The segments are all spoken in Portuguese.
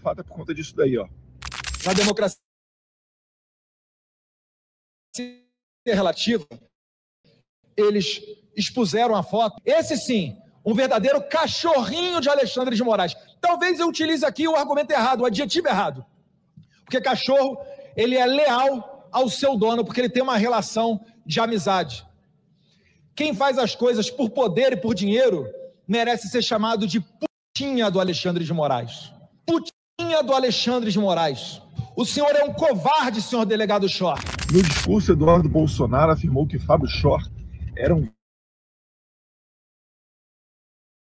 fato é por conta disso daí, ó. Na democracia relativa, eles expuseram a foto. Esse sim, um verdadeiro cachorrinho de Alexandre de Moraes. Talvez eu utilize aqui o argumento errado, o adjetivo errado. Porque cachorro, ele é leal ao seu dono, porque ele tem uma relação de amizade. Quem faz as coisas por poder e por dinheiro merece ser chamado de putinha do Alexandre de Moraes. Putinha do Alexandre de Moraes. O senhor é um covarde, senhor delegado Schor. No discurso, Eduardo Bolsonaro afirmou que Fábio Schor era um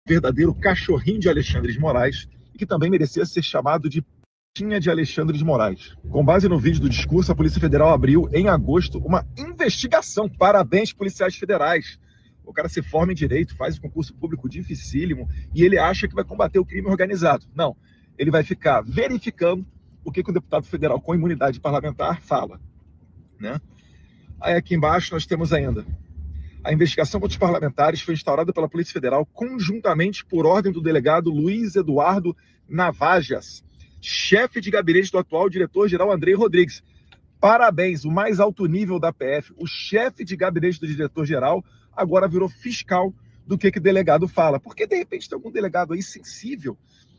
verdadeiro cachorrinho de Alexandre de Moraes e que também merecia ser chamado de putinha de Alexandre de Moraes. Com base no vídeo do discurso, a Polícia Federal abriu, em agosto, uma investigação. Parabéns, policiais federais. O cara se forma em direito, faz um concurso público dificílimo e ele acha que vai combater o crime organizado. Não, ele vai ficar verificando o que o deputado federal com imunidade parlamentar fala, né? Aí aqui embaixo nós temos ainda: a investigação contra os parlamentares foi instaurada pela Polícia Federal conjuntamente por ordem do delegado Luiz Eduardo Navajas, chefe de gabinete do atual diretor-geral Andrei Rodrigues. Parabéns, o mais alto nível da PF, o chefe de gabinete do diretor-geral agora virou fiscal do que delegado fala. Porque, de repente, tem algum delegado aí sensível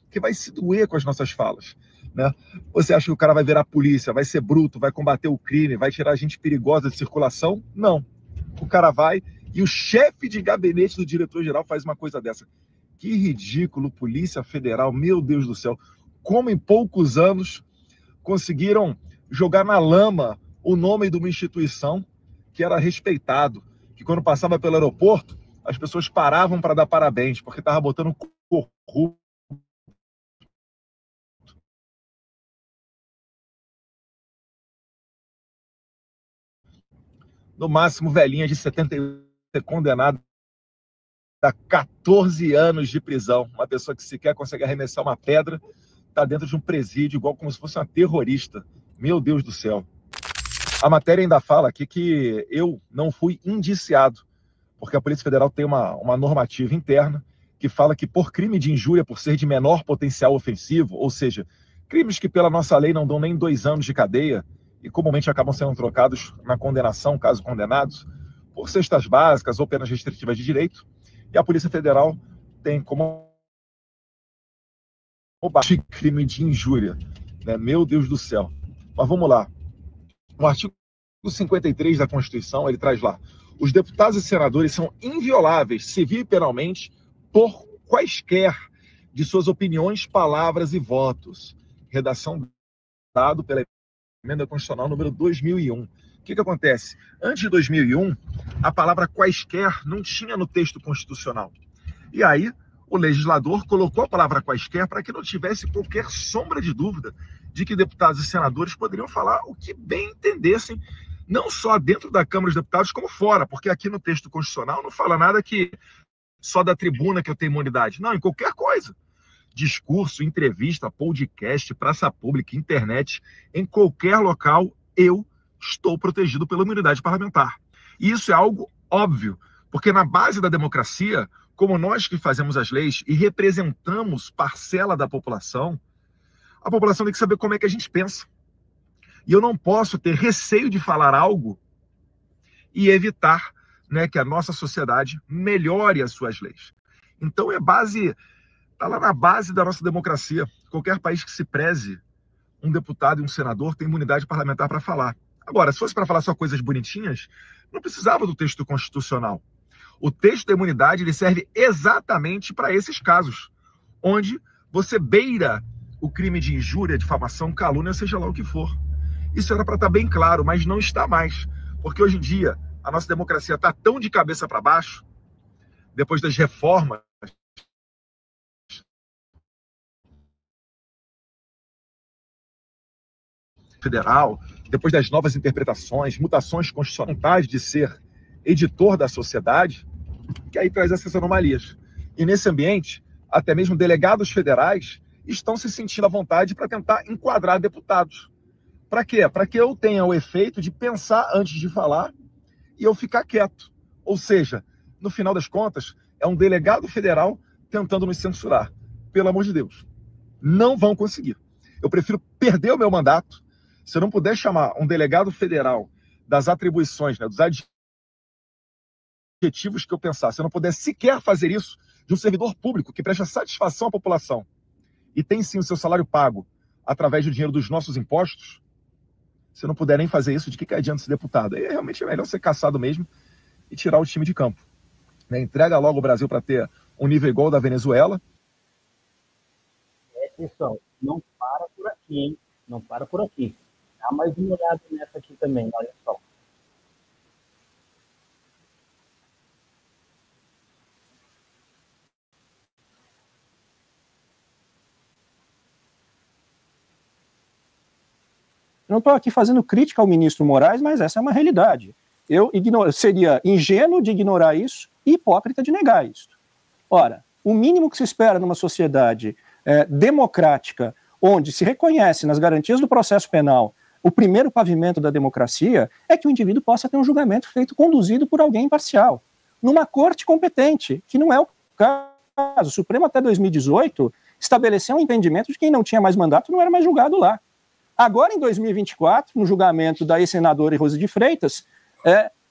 que vai se doer com as nossas falas, né? Você acha que o cara vai virar polícia, vai ser bruto, vai combater o crime, vai tirar gente perigosa de circulação? Não. O cara vai e o chefe de gabinete do diretor-geral faz uma coisa dessa. Que ridículo, Polícia Federal, meu Deus do céu. Como em poucos anos conseguiram jogar na lama o nome de uma instituição que era respeitado, que quando passava pelo aeroporto, as pessoas paravam para dar parabéns, porque estava botando corrupto. No máximo, velhinha de 78 condenada a 14 anos de prisão. Uma pessoa que sequer consegue arremessar uma pedra está dentro de um presídio, igual como se fosse uma terrorista. Meu Deus do céu. A matéria ainda fala aqui que eu não fui indiciado, porque a Polícia Federal tem uma normativa interna que fala que por crime de injúria, por ser de menor potencial ofensivo, ou seja, crimes que pela nossa lei não dão nem 2 anos de cadeia e comumente acabam sendo trocados na condenação, caso condenados, por cestas básicas ou penas restritivas de direito, e a Polícia Federal tem como base crime de injúria, né? Meu Deus do céu. Mas vamos lá. O artigo 53 da Constituição, ele traz lá: os deputados e senadores são invioláveis, civil e penalmente, por quaisquer de suas opiniões, palavras e votos. Redação dado pela Emenda Constitucional número 2001. O que acontece? Antes de 2001, a palavra quaisquer não tinha no texto constitucional. E aí, o legislador colocou a palavra quaisquer para que não tivesse qualquer sombra de dúvida de que deputados e senadores poderiam falar o que bem entendessem, não só dentro da Câmara dos Deputados, como fora, porque aqui no texto constitucional não fala nada que só da tribuna que eu tenho imunidade. Não, em qualquer coisa. Discurso, entrevista, podcast, praça pública, internet, em qualquer local, eu estou protegido pela imunidade parlamentar. E isso é algo óbvio, porque na base da democracia, como nós que fazemos as leis e representamos parcela da população, a população tem que saber como é que a gente pensa. E eu não posso ter receio de falar algo e evitar, né, que a nossa sociedade melhore as suas leis. Então está lá na base da nossa democracia. Qualquer país que se preze, um deputado e um senador tem imunidade parlamentar para falar. Agora, se fosse para falar só coisas bonitinhas, não precisava do texto constitucional. O texto da imunidade ele serve exatamente para esses casos, onde você beira o crime de injúria, difamação, calúnia, seja lá o que for. Isso era para estar bem claro, mas não está mais. Porque hoje em dia, a nossa democracia está tão de cabeça para baixo, depois das reformas federal, depois das novas interpretações, mutações constitucionais de ser editor da sociedade, que aí traz essas anomalias. E nesse ambiente, até mesmo delegados federais estão se sentindo à vontade para tentar enquadrar deputados. Para quê? Para que eu tenha o efeito de pensar antes de falar e eu ficar quieto. Ou seja, no final das contas, é um delegado federal tentando nos censurar. Pelo amor de Deus. Não vão conseguir. Eu prefiro perder o meu mandato. Se eu não puder chamar um delegado federal das atribuições, né, dos adjetivos que eu pensar, se eu não puder sequer fazer isso de um servidor público que presta satisfação à população e tem sim o seu salário pago através do dinheiro dos nossos impostos, se eu não puder nem fazer isso, de que adianta ser deputado? Aí realmente é melhor ser caçado mesmo e tirar o time de campo. Né? Entrega logo o Brasil para ter um nível igual ao da Venezuela. Pessoal, não para por aqui, hein? Não para por aqui. Dá mais uma olhada nessa aqui também, olha só. Não estou aqui fazendo crítica ao ministro Moraes, mas essa é uma realidade. Eu seria ingênuo de ignorar isso e hipócrita de negar isso. Ora, o mínimo que se espera numa sociedade democrática, onde se reconhece nas garantias do processo penal o primeiro pavimento da democracia, é que o indivíduo possa ter um julgamento conduzido por alguém imparcial, numa corte competente, que não é o caso. O Supremo, até 2018, estabeleceu um entendimento de que quem não tinha mais mandato não era mais julgado lá. Agora, em 2024, no julgamento da ex-senadora Rose de Freitas,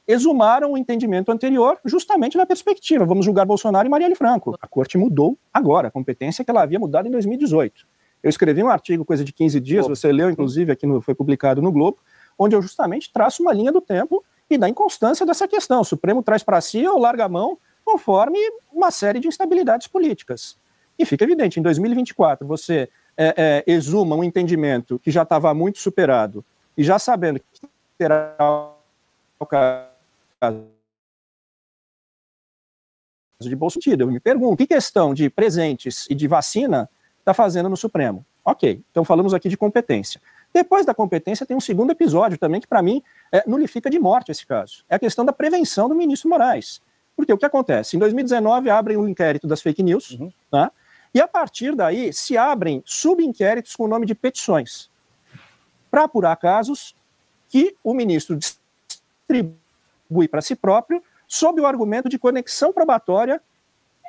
exumaram o entendimento anterior justamente na perspectiva, vamos julgar Bolsonaro e Marielle Franco. A corte mudou agora, a competência que ela havia mudado em 2018. Eu escrevi um artigo, coisa de 15 dias, você leu, inclusive, aqui foi publicado no Globo, onde eu justamente traço uma linha do tempo e da inconstância dessa questão. O Supremo traz para si ou larga a mão conforme uma série de instabilidades políticas. E fica evidente, em 2024, você exuma um entendimento que já estava muito superado e já sabendo que terá o caso de Bolsonaro. Eu me pergunto, que questão de presentes e de vacina está fazendo no Supremo? Ok, então falamos aqui de competência. Depois da competência tem um segundo episódio também que para mim nulifica de morte esse caso. É a questão da prevenção do ministro Moraes. Porque o que acontece? Em 2019 abrem o inquérito das fake news, tá? E a partir daí se abrem subinquéritos com o nome de petições para apurar casos que o ministro distribui para si próprio sob o argumento de conexão probatória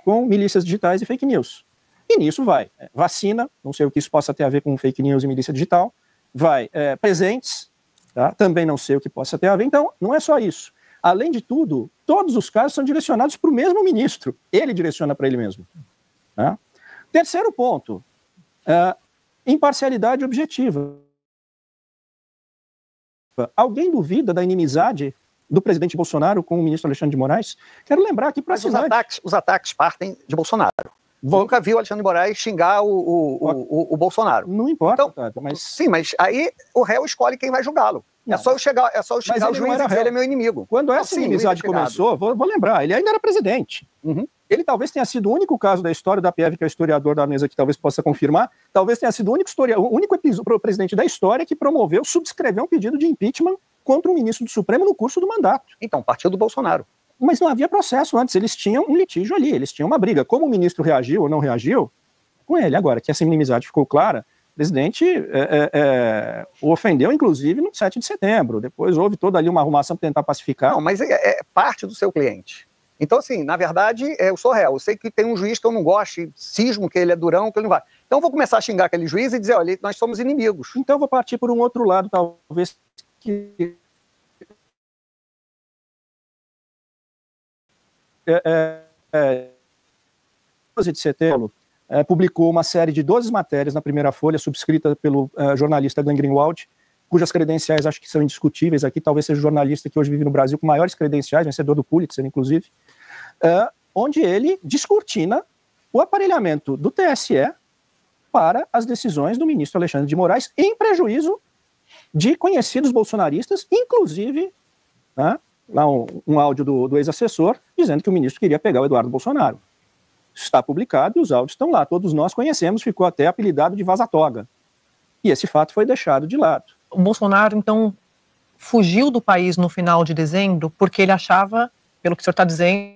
com milícias digitais e fake news. E nisso vai vacina, não sei o que isso possa ter a ver com fake news e milícia digital, vai presentes, tá? Também não sei o que possa ter a ver. Então, não é só isso. Além de tudo, todos os casos são direcionados para o mesmo ministro. Ele direciona para ele mesmo. Tá? Terceiro ponto, imparcialidade objetiva. Alguém duvida da inimizade do presidente Bolsonaro com o ministro Alexandre de Moraes? Quero lembrar aqui para os ataques partem de Bolsonaro. Nunca vi o Alexandre de Moraes xingar o Bolsonaro. Não importa, então, Tata, mas... Sim, mas aí o réu escolhe quem vai julgá-lo. É só eu xingar o juiz e dizer ele é meu inimigo. Quando essa inimizade começou, vou lembrar, ele ainda era presidente. Ele talvez tenha sido o único caso da história da PF, que é o historiador da mesa que talvez possa confirmar, talvez tenha sido o único presidente da história que promoveu, subscreveu um pedido de impeachment contra um ministro do Supremo no curso do mandato. Então, partiu do Bolsonaro. Mas não havia processo antes, eles tinham um litígio ali, eles tinham uma briga. Como o ministro reagiu ou não reagiu, com ele. Agora, que essa inimizade ficou clara, o presidente o ofendeu, inclusive, no 7 de setembro. Depois houve toda ali uma arrumação para tentar pacificar. Não, mas é parte do seu cliente. Então, assim, na verdade, eu sou réu. Eu sei que tem um juiz que eu não gosto, cismo que ele é durão, que ele não vai. Então eu vou começar a xingar aquele juiz e dizer, olha, nós somos inimigos. Então eu vou partir por um outro lado, talvez, que... 12 de setembro, publicou uma série de 12 matérias na primeira folha, subscrita pelo jornalista Glenn Greenwald, cujas credenciais acho que são indiscutíveis aqui, talvez seja o jornalista que hoje vive no Brasil com maiores credenciais, vencedor do Pulitzer, inclusive, onde ele descortina o aparelhamento do TSE para as decisões do ministro Alexandre de Moraes, em prejuízo de conhecidos bolsonaristas, inclusive, lá um áudio do ex-assessor, dizendo que o ministro queria pegar o Eduardo Bolsonaro. Está publicado e os áudios estão lá, todos nós conhecemos, ficou até apelidado de vaza-toga. E esse fato foi deixado de lado. O Bolsonaro, então, fugiu do país no final de dezembro porque ele achava, pelo que o senhor está dizendo,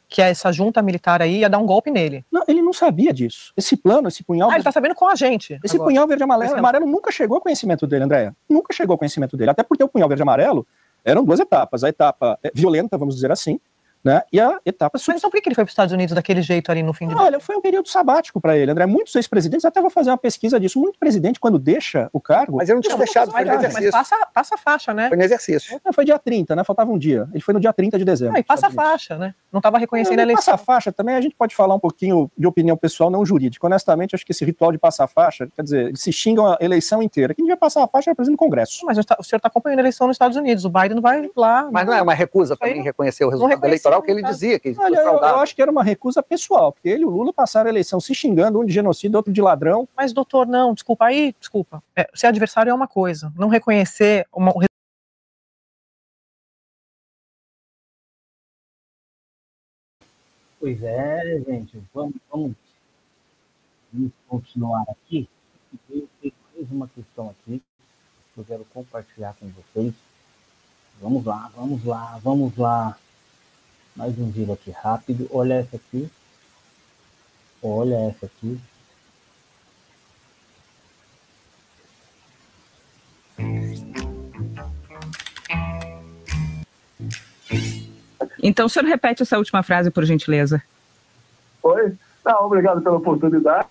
que essa junta militar aí ia dar um golpe nele. Não, ele não sabia disso. Esse plano, esse punhal... ele está sabendo com a gente. Esse agora. Punhal verde amarelo nunca chegou ao conhecimento dele, Andréia. Nunca chegou ao conhecimento dele. Até porque o punhal verde amarelo eram duas etapas. A etapa violenta, vamos dizer assim, né? E a etapa Mas então por que ele foi para os Estados Unidos daquele jeito ali no fim de maio? Olha, foi um período sabático para ele, André. Muitos ex-presidentes, até vou fazer uma pesquisa disso, muito presidente, quando deixa o cargo... Mas ele não tinha deixado, foi no exercício. Mas passa a faixa, né? Foi no exercício. Foi dia 30, né? Faltava um dia. Ele foi no dia 30 de dezembro. E passa a faixa, né? Não estava reconhecendo a eleição. Passa a faixa também, a gente pode falar um pouquinho de opinião pessoal, não jurídica. Honestamente, acho que esse ritual de passar a faixa, quer dizer, eles se xingam a eleição inteira. Quem devia passar a faixa é o presidente do Congresso. Mas o senhor está acompanhando a eleição nos Estados Unidos. O Biden não vai lá. Mas não é uma recusa também reconhecer o resultado eleitoral que ele dizia que foi fraudado. Eu acho que era uma recusa pessoal, porque ele e o Lula passaram a eleição se xingando, um de genocida, outro de ladrão. Mas, doutor, não, desculpa. Ser adversário é uma coisa. Não reconhecer uma... Pois é, gente, vamos continuar aqui. Eu tenho mais uma questão aqui que eu quero compartilhar com vocês. Vamos lá. Mais um giro aqui rápido. Olha essa aqui. Então, o senhor repete essa última frase, por gentileza. Oi? Não, obrigado pela oportunidade.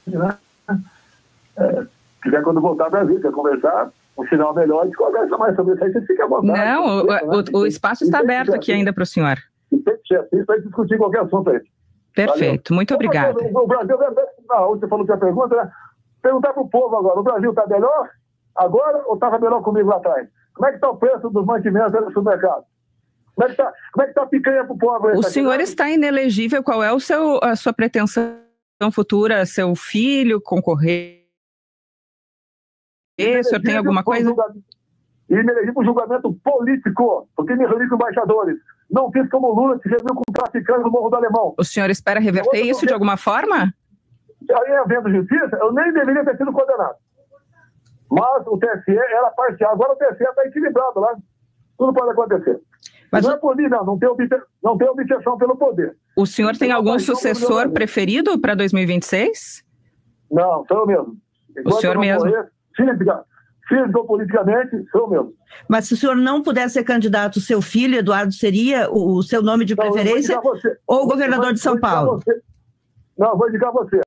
Né? Quiser, quando voltar ao Brasil, quer conversar, um sinal melhor, a gente conversa mais sobre isso aí, você fica à vontade. Não, o espaço está aberto aqui ainda para o senhor. Isso vai discutir qualquer assunto aí. Perfeito, muito obrigada. O Brasil, você falou que a pergunta, né? Perguntar para o povo agora, o Brasil está melhor agora ou estava melhor comigo lá atrás? Como é que está o preço dos mantimentos no supermercado? Como é que está a picanha para o povo? O senhor está inelegível, qual é a sua pretensão futura? Seu filho concorrer? O senhor tem alguma coisa? E me elegi para um julgamento político, porque me reuni com embaixadores. Não fiz como o Lula, se reuniu com traficantes no Morro do Alemão. O senhor espera reverter isso de alguma forma? Aí, havendo justiça, eu nem deveria ter sido condenado. Mas o TSE era parcial. Agora o TSE está equilibrado lá. Tudo pode acontecer. Mas não é por mim, não tem objeção pelo poder. O senhor tem algum sucessor preferido para 2026? Não, sou eu mesmo. O senhor mesmo? Filho politicamente, sou eu mesmo. Mas se o senhor não pudesse ser candidato, seu filho, Eduardo, seria o seu nome de preferência ou o governador de São Paulo? Não, vou indicar você.